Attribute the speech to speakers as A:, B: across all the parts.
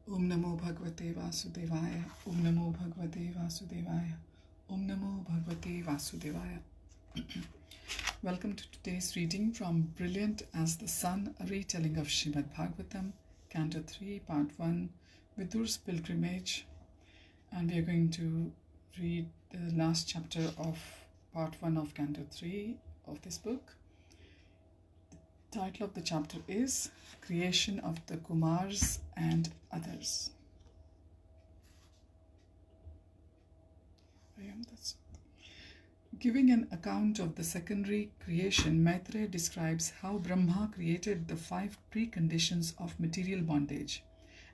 A: Om Namo Bhagavate Vasudevaya. Om Namo Bhagavate Vasudevaya. Om Namo Bhagavate Vasudevaya. Welcome to today's reading from Brilliant as the Sun, a retelling of Srimad Bhagavatam, Canto 3, Part 1, Vidur's Pilgrimage. And we are going to read the last chapter of Part 1 of Canto 3 of this book. The title of the chapter is Creation of the Kumaras and Others. Giving an account of the secondary creation, Maitreya describes how Brahma created the 5 preconditions of material bondage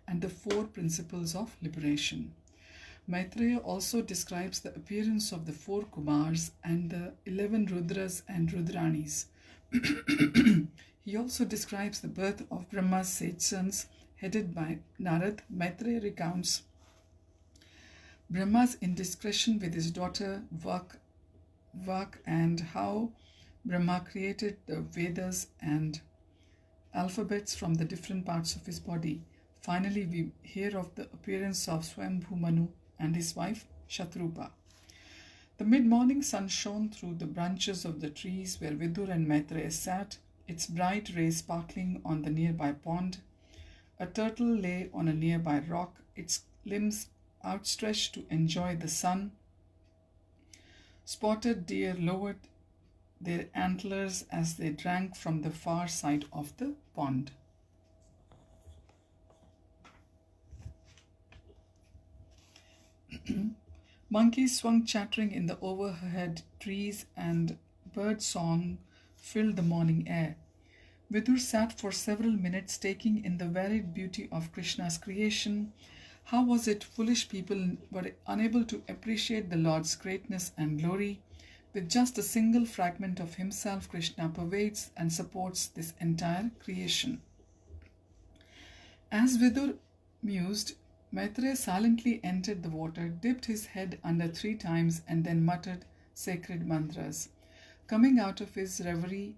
A: and the 4 principles of liberation. Maitreya also describes the appearance of the 4 Kumars and the 11 Rudras and Rudranis. He also describes the birth of Brahma's sage sons, headed by Narad. Maitreya recounts Brahma's indiscretion with his daughter Vak and how Brahma created the Vedas and alphabets from the different parts of his body. Finally, we hear of the appearance of Swayambhu Manu and his wife Shatrupa. The mid-morning sun shone through the branches of the trees where Vidur and Maitreya sat, its bright rays sparkling on the nearby pond. A turtle lay on a nearby rock, its limbs outstretched to enjoy the sun. Spotted deer lowered their antlers as they drank from the far side of the pond. Monkeys swung chattering in the overhead trees, and bird song filled the morning air. Vidur sat for several minutes taking in the varied beauty of Krishna's creation. How was it foolish people were unable to appreciate the Lord's greatness and glory? With just a single fragment of himself, Krishna pervades and supports this entire creation. As Vidur mused, Maitreya silently entered the water, dipped his head under 3 times, and then muttered sacred mantras. Coming out of his reverie,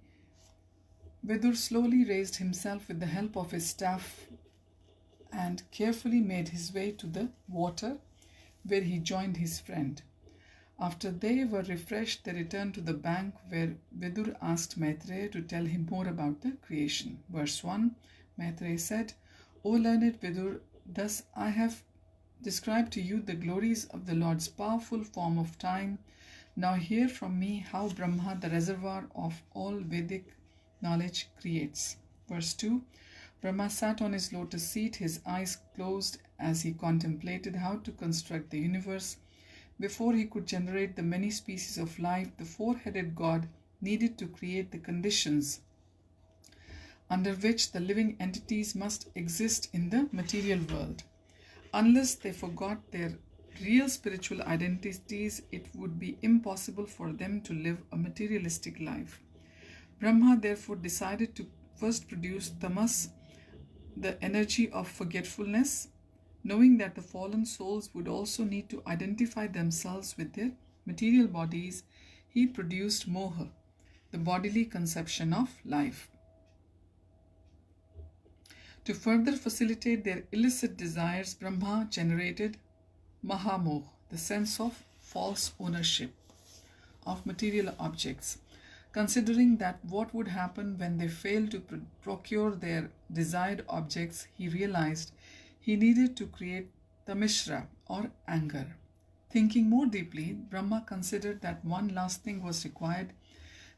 A: Vidur slowly raised himself with the help of his staff and carefully made his way to the water, where he joined his friend. After they were refreshed, they returned to the bank, where Vidur asked Maitreya to tell him more about the creation. Verse 1, Maitreya said, O learned Vidur, thus I have described to you the glories of the Lord's powerful form of time. Now hear from me how Brahma, the reservoir of all Vedic knowledge, creates. Verse 2, Brahma sat on his lotus seat, his eyes closed as he contemplated how to construct the universe. Before he could generate the many species of life, the 4-headed god needed to create the conditions under which the living entities must exist in the material world. Unless they forgot their real spiritual identities, it would be impossible for them to live a materialistic life. Brahma therefore decided to first produce tamas, the energy of forgetfulness. Knowing that the fallen souls would also need to identify themselves with their material bodies, he produced moha, the bodily conception of life. To further facilitate their illicit desires, Brahma generated mahamoh, the sense of false ownership of material objects. Considering that what would happen when they failed to procure their desired objects, he realized he needed to create tamishra, or anger. Thinking more deeply, Brahma considered that one last thing was required.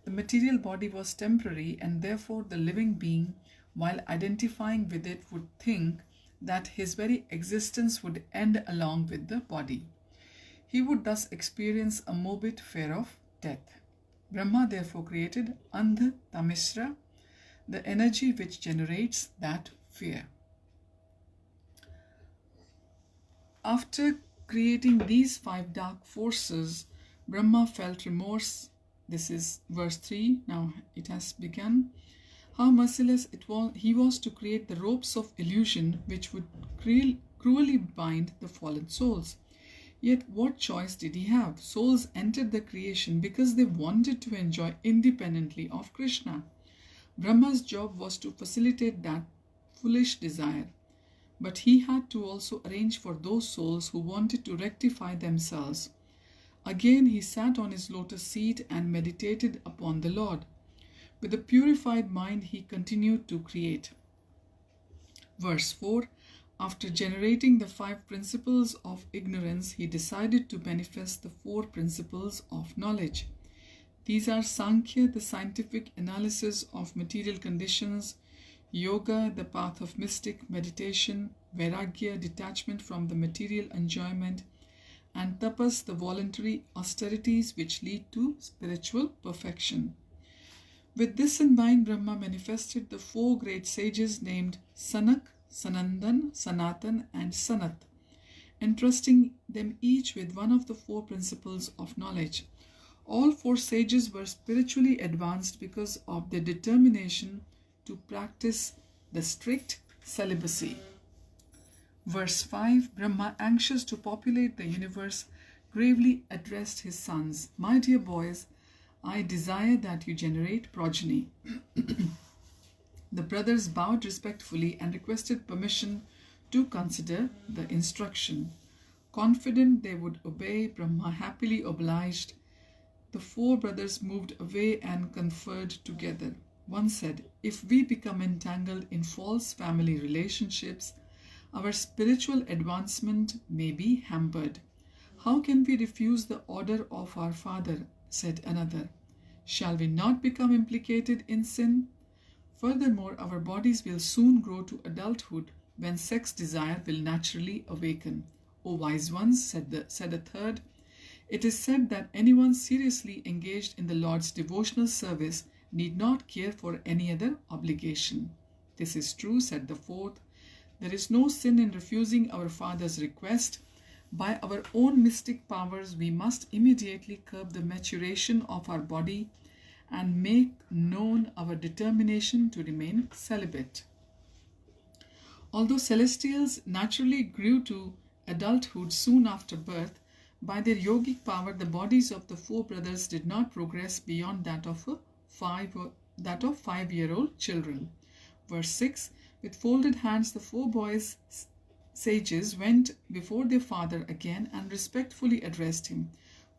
A: The material body was temporary, and therefore the living being, while identifying with it, would think that his very existence would end along with the body. He would thus experience a morbid fear of death. Brahma therefore created Andha Tamishra, the energy which generates that fear. After creating these 5 dark forces, Brahma felt remorse. This is verse 3. Now it has begun. How merciless he was to create the ropes of illusion which would cruelly bind the fallen souls. Yet what choice did he have? Souls entered the creation because they wanted to enjoy independently of Krishna. Brahma's job was to facilitate that foolish desire. but he had to also arrange for those souls who wanted to rectify themselves. Again he sat on his lotus seat and meditated upon the Lord. With a purified mind he continued to create. Verse 4. After generating the 5 principles of ignorance, he decided to manifest the 4 principles of knowledge. These are Sankhya, the scientific analysis of material conditions; Yoga, the path of mystic meditation; Vairagya, detachment from the material enjoyment; and Tapas, the voluntary austerities which lead to spiritual perfection. With this in mind, Brahma manifested the 4 great sages named Sanak, Sanandan, Sanatan, and Sanat, entrusting them each with one of the 4 principles of knowledge. All 4 sages were spiritually advanced because of their determination to practice the strict celibacy. Verse 5. Brahma, anxious to populate the universe, gravely addressed his sons, "My dear boys, I desire that you generate progeny." The brothers bowed respectfully and requested permission to consider the instruction. Confident they would obey, Brahma happily obliged. The 4 brothers moved away and conferred together. One said, "If we become entangled in false family relationships, our spiritual advancement may be hampered." "How can we refuse the order of our father?" said another. "Shall we not become implicated in sin? Furthermore, our bodies will soon grow to adulthood, when sex desire will naturally awaken." "O wise ones," said a third, "it is said that anyone seriously engaged in the Lord's devotional service need not care for any other obligation." "This is true," said the fourth. "There is no sin in refusing our Father's request. By our own mystic powers, we must immediately curb the maturation of our body and make known our determination to remain celibate." Although celestials naturally grew to adulthood soon after birth, by their yogic power the bodies of the 4 brothers did not progress beyond that of 5-year-old children. Verse 6. With folded hands the 4 boys sages went before their father again and respectfully addressed him.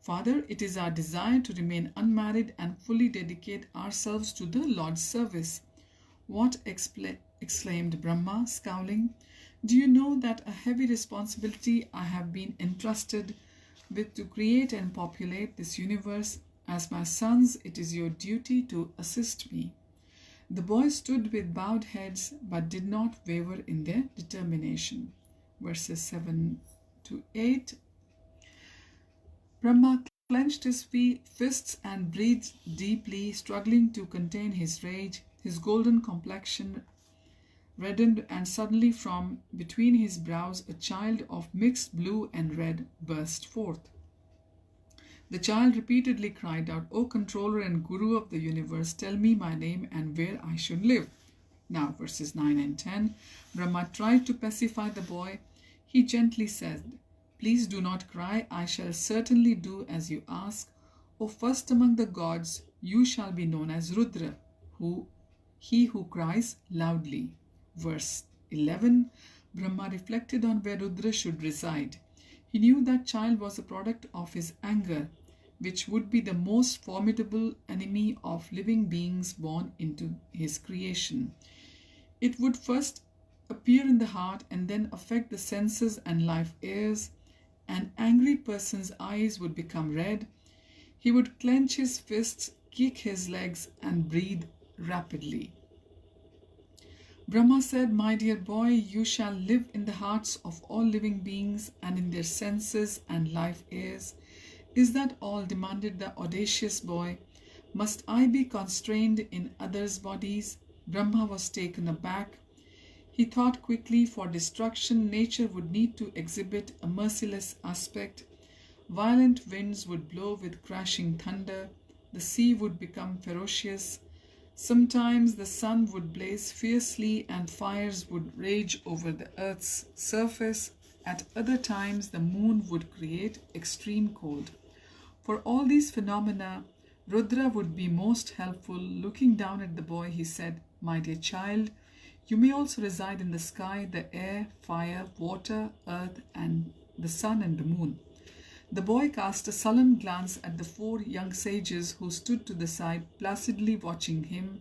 A: "Father, it is our desire to remain unmarried and fully dedicate ourselves to the Lord's service." "What?" exclaimed Brahma, scowling. "Do you know that a heavy responsibility I have been entrusted with to create and populate this universe? As my sons, it is your duty to assist me." The boys stood with bowed heads but did not waver in their determination. Verses 7 to 8. Brahma clenched his fists and breathed deeply, struggling to contain his rage. His golden complexion reddened, and suddenly from between his brows a child of mixed blue and red burst forth. The child repeatedly cried out, "O controller and guru of the universe, tell me my name and where I should live." Now verses 9 and 10. Brahma tried to pacify the boy. He gently said, "Please do not cry. I shall certainly do as you ask. O first among the gods, you shall be known as Rudra, he who cries loudly." Verse 11. Brahma reflected on where Rudra should reside. He knew that child was a product of his anger, which would be the most formidable enemy of living beings born into his creation. It would first appear in the heart and then affect the senses and life airs. An angry person's eyes would become red. He would clench his fists, kick his legs, and breathe rapidly. Brahma said, "My dear boy, you shall live in the hearts of all living beings and in their senses and life airs." "Is that all?" demanded the audacious boy. "Must I be constrained in others' bodies?" Brahma was taken aback. He thought quickly. For destruction, nature would need to exhibit a merciless aspect. Violent winds would blow with crashing thunder. The sea would become ferocious. Sometimes the sun would blaze fiercely and fires would rage over the earth's surface. At other times, the moon would create extreme cold. For all these phenomena, Rudra would be most helpful. Looking down at the boy, he said, "My dear child, You may also reside in the sky, the air, fire, water, earth, and the sun and the moon. The boy cast a sullen glance at the 4 young sages who stood to the side, placidly watching him.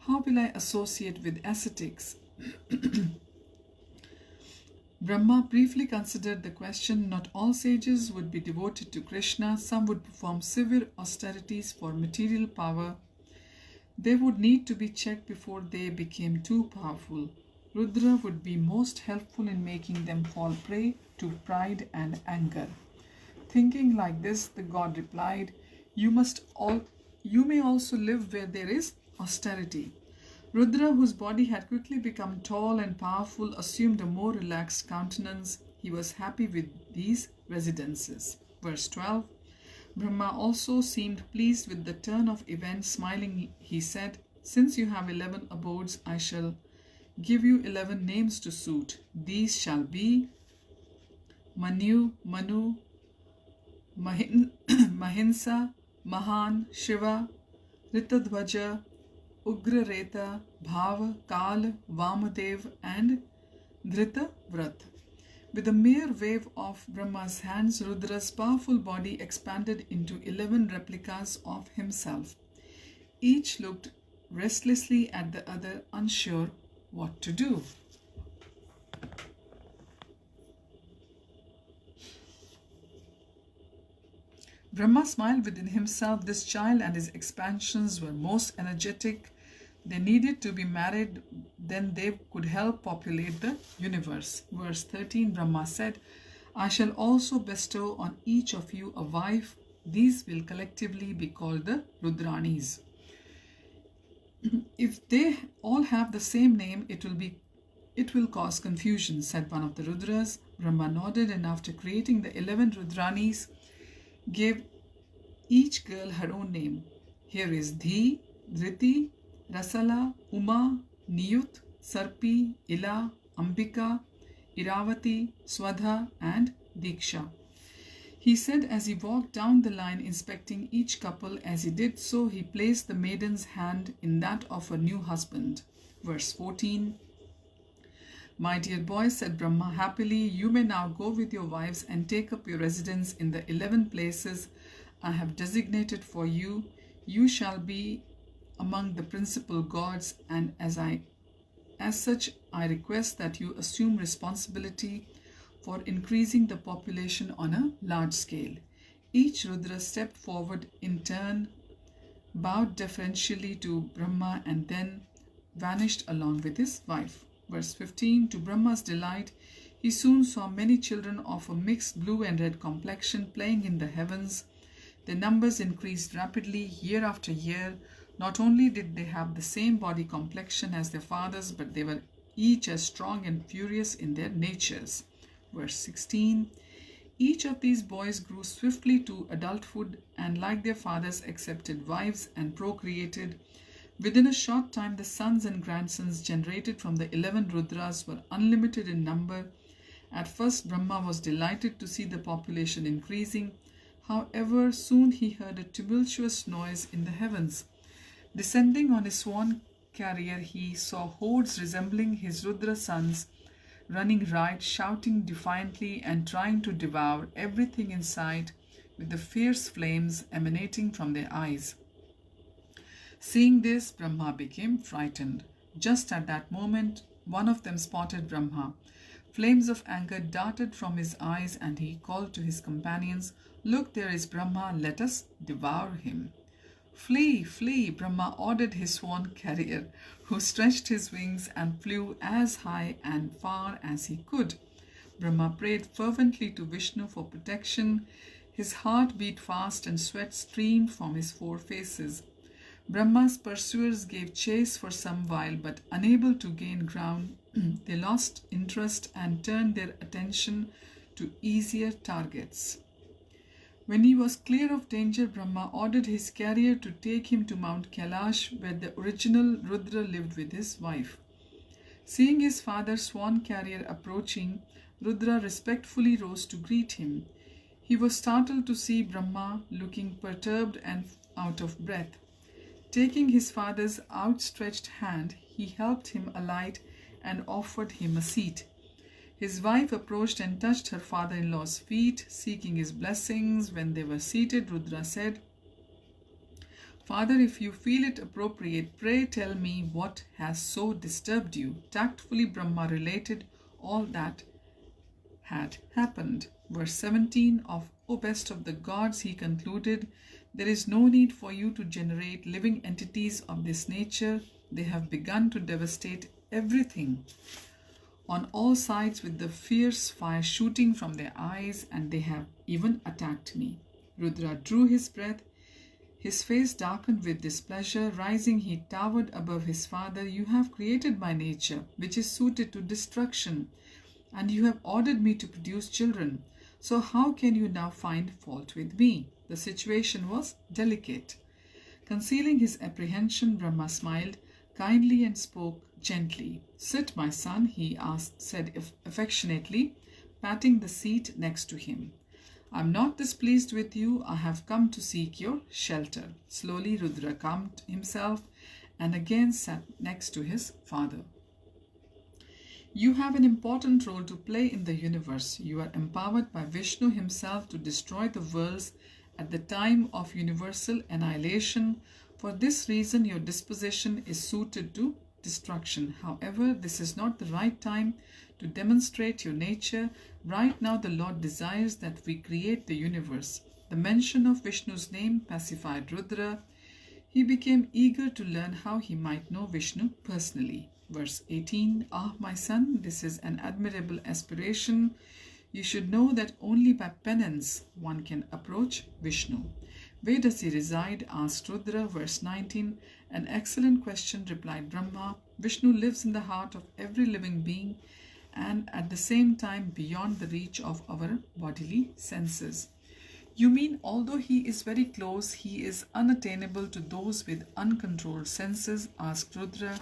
A: How will I associate with ascetics? Brahma briefly considered the question. Not all sages would be devoted to Krishna. Some would perform severe austerities for material power. They would need to be checked before they became too powerful. Rudra would be most helpful in making them fall prey to pride and anger. Thinking like this, the god replied, You may also live where there is austerity. Rudra, whose body had quickly become tall and powerful, assumed a more relaxed countenance. He was happy with these residences. Verse 12. Brahma also seemed pleased with the turn of events. Smiling, he said, Since you have 11 abodes, I shall give you 11 names to suit. These shall be Manu, Mahinsa, Mahan, Shiva, Ritadvaja, Ugrareta, Bhava, Kal, Vamadev, and Dhritavrat. With a mere wave of Brahma's hands, Rudra's powerful body expanded into 11 replicas of himself. Each looked restlessly at the other, unsure what to do. Brahma smiled within himself. This child and his expansions were most energetic. They needed to be married, then they could help populate the universe. Verse 13, Brahma said, I shall also bestow on each of you a wife. These will collectively be called the Rudranis. If they all have the same name, it will cause confusion, said one of the Rudras. Brahma nodded, and after creating the 11 Rudranis, gave each girl her own name. Here is Dhi, Dhriti, Rasala, Uma, Niyut, Sarpi, Ila, Ambika, Iravati, Swadha, and Diksha. He said as he walked down the line, inspecting each couple. As he did so, he placed the maiden's hand in that of her new husband. Verse 14. My dear boy, said Brahma happily, you may now go with your wives and take up your residence in the 11 places I have designated for you. You shall be among the principal gods, and as such, I request that you assume responsibility for increasing the population on a large scale. Each Rudra stepped forward in turn, bowed deferentially to Brahma, and then vanished along with his wife. Verse 15. To Brahma's delight, he soon saw many children of a mixed blue and red complexion playing in the heavens. Their numbers increased rapidly year after year. Not only did they have the same body complexion as their fathers, but they were each as strong and furious in their natures. Verse 16. Each of these boys grew swiftly to adulthood, and like their fathers accepted wives and procreated. Within a short time, the sons and grandsons generated from the 11 Rudras were unlimited in number. At first, Brahma was delighted to see the population increasing. However, soon he heard a tumultuous noise in the heavens. Descending on his swan carrier, he saw hordes resembling his Rudra sons running riot, shouting defiantly and trying to devour everything in sight with the fierce flames emanating from their eyes. Seeing this, Brahma became frightened. Just at that moment, one of them spotted Brahma. Flames of anger darted from his eyes, and he called to his companions, Look, there is Brahma, let us devour him. Flee, flee, Brahma ordered his swan carrier, who stretched his wings and flew as high and far as he could. Brahma prayed fervently to Vishnu for protection. His heart beat fast and sweat streamed from his 4 faces. Brahma's pursuers gave chase for some while, but unable to gain ground, they lost interest and turned their attention to easier targets. When he was clear of danger, Brahma ordered his carrier to take him to Mount Kailash, where the original Rudra lived with his wife. Seeing his father's swan carrier approaching, Rudra respectfully rose to greet him. He was startled to see Brahma looking perturbed and out of breath. Taking his father's outstretched hand, he helped him alight and offered him a seat. His wife approached and touched her father-in-law's feet, seeking his blessings. When they were seated, Rudra said, "Father, if you feel it appropriate, pray tell me what has so disturbed you." Tactfully, Brahma related all that had happened. Verse 17 of O best of the gods, he concluded, "There is no need for you to generate living entities of this nature. They have begun to devastate everything on all sides with the fierce fire shooting from their eyes, and they have even attacked me." Rudra drew his breath. His face darkened with displeasure. Rising, he towered above his father. "You have created my nature, which is suited to destruction, and you have ordered me to produce children. So how can you now find fault with me?" The situation was delicate. Concealing his apprehension, Brahma smiled kindly and spoke gently. "Sit, my son," he said affectionately, patting the seat next to him. "I am not displeased with you. I have come to seek your shelter." Slowly, Rudra calmed himself and again sat next to his father. "You have an important role to play in the universe. You are empowered by Vishnu himself to destroy the worlds at the time of universal annihilation. For this reason, your disposition is suited to destruction. However, this is not the right time to demonstrate your nature. Right now, the Lord desires that we create the universe." The mention of Vishnu's name pacified Rudra. He became eager to learn how he might know Vishnu personally. Verse 18, "Ah, my son, this is an admirable aspiration. You should know that only by penance one can approach Vishnu." "Where does he reside?" asked Rudra. Verse 19, "An excellent question," replied Brahma. "Vishnu lives in the heart of every living being and at the same time beyond the reach of our bodily senses." "You mean although he is very close, he is unattainable to those with uncontrolled senses?" asked Rudra.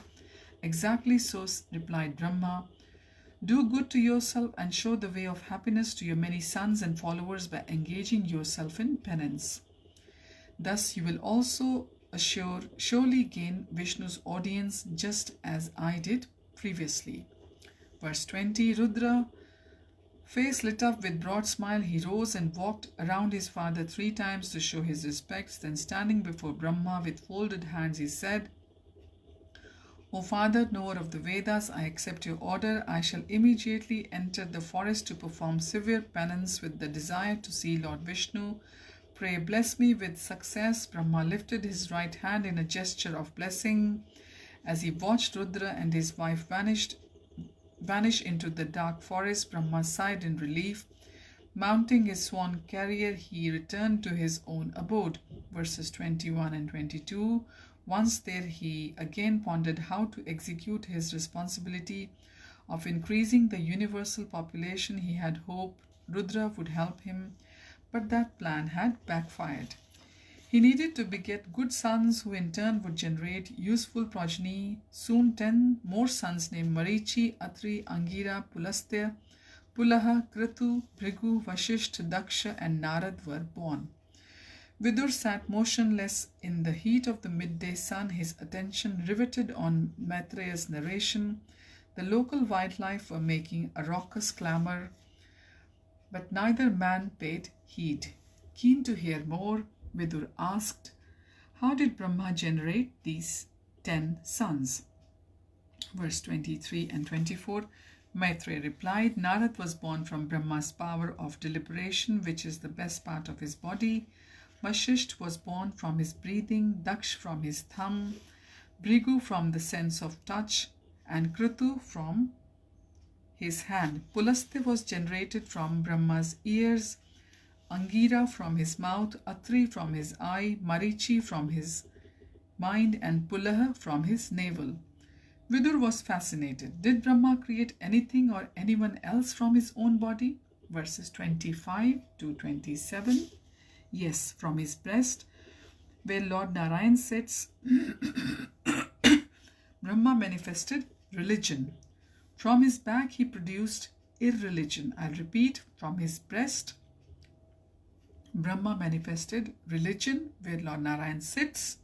A: "Exactly so," replied Brahma. "Do good to yourself and show the way of happiness to your many sons and followers by engaging yourself in penance. Thus you will also surely gain Vishnu's audience, just as I did previously." Verse 20, Rudra, face lit up with broad smile, he rose and walked around his father 3 times to show his respects. Then standing before Brahma with folded hands, he said, "O father, knower of the Vedas, I accept your order. I shall immediately enter the forest to perform severe penance with the desire to see Lord Vishnu. Pray bless me with success." Brahma lifted his right hand in a gesture of blessing. As he watched Rudra and his wife vanish into the dark forest, Brahma sighed in relief. Mounting his swan carrier, he returned to his own abode. Verses 21 and 22. Once there, he again pondered how to execute his responsibility of increasing the universal population. He had hoped Rudra would help him, but that plan had backfired. He needed to beget good sons who in turn would generate useful progeny. Soon 10 more sons named Marichi, Atri, Angira, Pulastya, Pulaha, Kritu, Bhrigu, Vashisht, Daksha and Narad were born. Vidur sat motionless in the heat of the midday sun, his attention riveted on Maitreya's narration. The local wildlife were making a raucous clamor, but neither man paid heed. Keen to hear more, Vidur asked, "How did Brahma generate these 10 sons?" Verse 23 and 24, Maitreya replied, "Narad was born from Brahma's power of deliberation, which is the best part of his body. Vashisht was born from his breathing, Daksh from his thumb, Bhrigu from the sense of touch, and Kritu from his hand. Pulastya was generated from Brahma's ears, Angira from his mouth, Atri from his eye, Marichi from his mind, and Pulaha from his navel." Vidur was fascinated. Did Brahma create anything or anyone else from his own body? Verses 25 to 27. Yes, from his breast, where Lord Narayan sits, Brahma manifested religion. From his back, he produced irreligion. I'll repeat, from his breast, Brahma manifested religion, where Lord Narayan sits.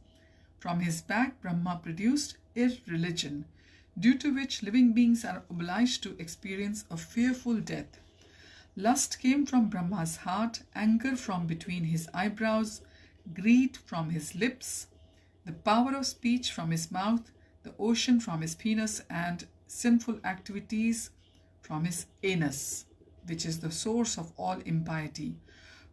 A: From his back, Brahma produced irreligion. due to which living beings are obliged to experience a fearful death. Lust came from Brahma's heart, anger from between his eyebrows, greed from his lips, the power of speech from his mouth, the ocean from his penis, and sinful activities from his anus, which is the source of all impiety.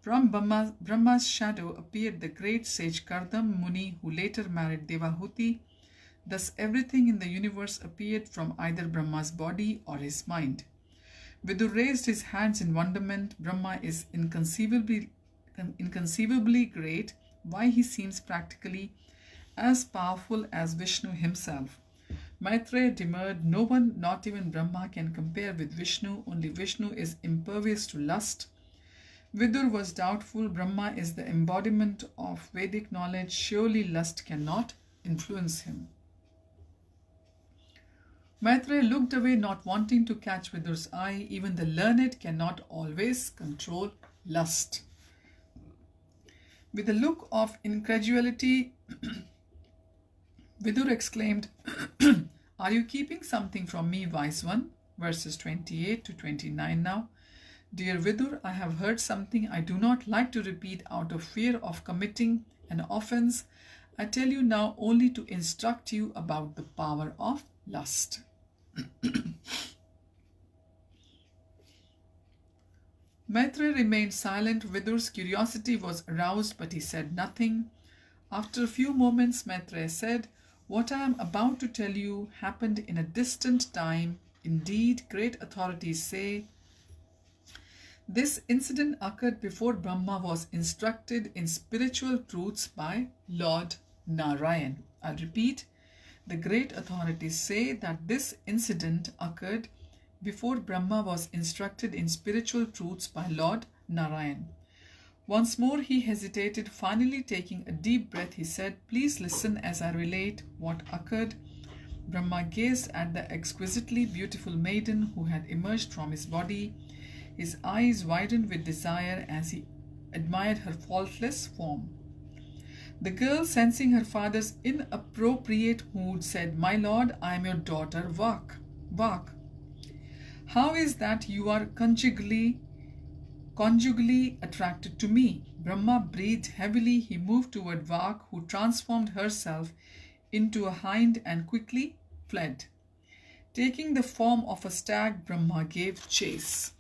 A: From Brahma's shadow appeared the great sage Kardam Muni, who later married Devahuti. Thus everything in the universe appeared from either Brahma's body or his mind. Vidur raised his hands in wonderment. Brahma is inconceivably great. Why he seems practically as powerful as Vishnu himself. Maitreya demurred, no one, not even Brahma, can compare with Vishnu. Only Vishnu is impervious to lust. Vidur was doubtful. Brahma is the embodiment of Vedic knowledge. Surely lust cannot influence him. Maitreya looked away, not wanting to catch Vidur's eye. Even the learned cannot always control lust. With a look of incredulity, Vidur exclaimed, "Are you keeping something from me, wise one?" Verses 28 to 29 now. Dear Vidur, I have heard something I do not like to repeat out of fear of committing an offense. I tell you now only to instruct you about the power of lust. Maitreya remained silent. Vidur's curiosity was aroused, but he said nothing. After a few moments, Maitreya said, "What I am about to tell you happened in a distant time. Indeed, great authorities say this incident occurred before Brahma was instructed in spiritual truths by Lord Narayan." I'll repeat. The great authorities say that this incident occurred before Brahma was instructed in spiritual truths by Lord Narayan. Once more he hesitated. Finally, taking a deep breath, he said, "Please listen as I relate what occurred." Brahma gazed at the exquisitely beautiful maiden who had emerged from his body. His eyes widened with desire as he admired her faultless form. The girl, sensing her father's inappropriate mood, said, "My lord, I am your daughter Vak. Vak. How is that you are conjugally attracted to me?" Brahma breathed heavily. He moved toward Vak, who transformed herself into a hind and quickly fled. Taking the form of a stag, Brahma gave chase.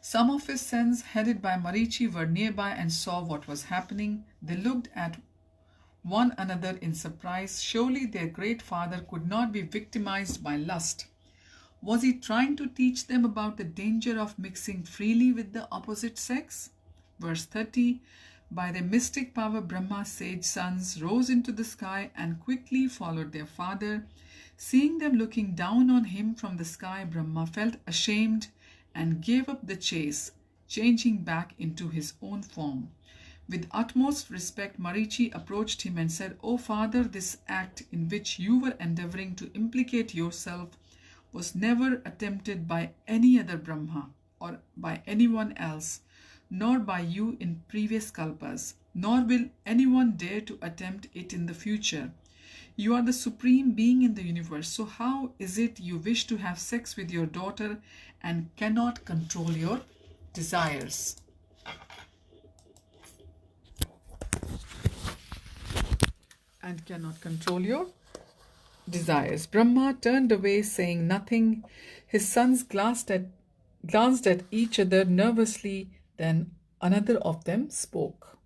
A: Some of his sons, headed by Marichi, were nearby and saw what was happening. They looked at one another in surprise. Surely their great father could not be victimized by lust. Was he trying to teach them about the danger of mixing freely with the opposite sex? Verse 30. By their mystic power, Brahma's sage sons rose into the sky and quickly followed their father. Seeing them looking down on him from the sky, Brahma felt ashamed and gave up the chase, changing back into his own form. With utmost respect, Marichi approached him and said, "O father, this act in which you were endeavoring to implicate yourself was never attempted by any other Brahma or by anyone else, nor by you in previous kalpas, nor will anyone dare to attempt it in the future. You are the supreme being in the universe, so how is it you wish to have sex with your daughter and cannot control your desires?" Brahma turned away, saying nothing. His sons glanced at each other nervously. Then another of them spoke.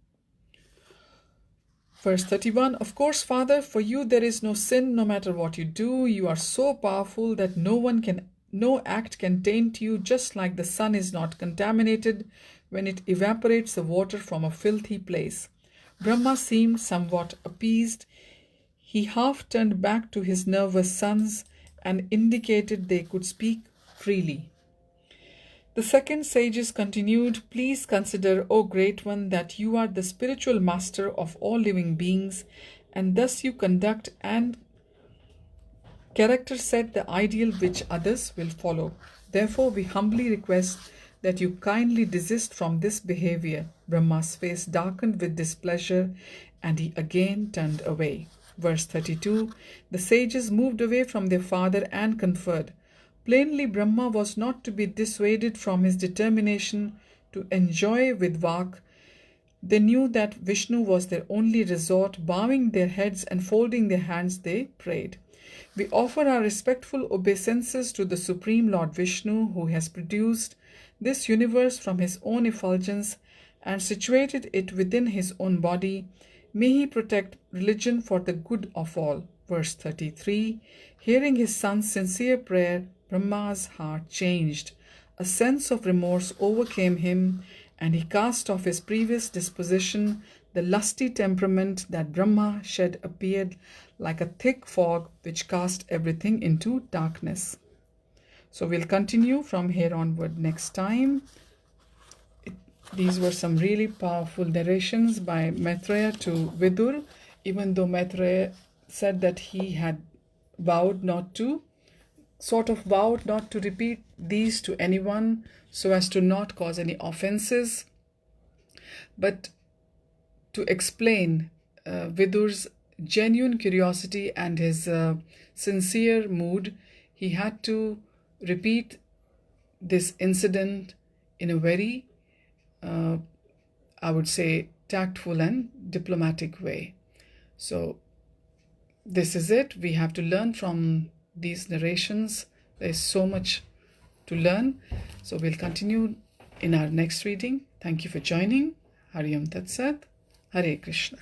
A: Verse 31. Of course, father, for you there is no sin, no matter what you do. You are so powerful that no act can taint you, just like the sun is not contaminated when it evaporates the water from a filthy place. Brahma seemed somewhat appeased. He half turned back to his nervous sons and indicated they could speak freely. The second sages continued, "Please consider, O Great One, that you are the spiritual master of all living beings, and thus you conduct and character set the ideal which others will follow. Therefore, we humbly request that you kindly desist from this behavior." Brahma's face darkened with displeasure, and he again turned away. Verse 32, the sages moved away from their father and conferred. Plainly, Brahma was not to be dissuaded from his determination to enjoy with Vak. They knew that Vishnu was their only resort. Bowing their heads and folding their hands, they prayed. We offer our respectful obeisances to the Supreme Lord Vishnu, who has produced this universe from his own effulgence and situated it within his own body. May he protect religion for the good of all. Verse 33, hearing his son's sincere prayer, Brahma's heart changed. A sense of remorse overcame him, and he cast off his previous disposition. The lusty temperament that Brahma shed appeared like a thick fog which cast everything into darkness. So we'll continue from here onward next time. These were some really powerful narrations by Maitreya to Vidur, even though Maitreya said that he had vowed not to repeat these to anyone so as to not cause any offenses. But to explain Vidur's genuine curiosity and his sincere mood, he had to repeat this incident in a very, I would say, tactful and diplomatic way. So this is it. We have to learn from these narrations. There's so much to learn. So we'll continue in our next reading. Thank you for joining. Hari Om Tat Sat. Hare Krishna.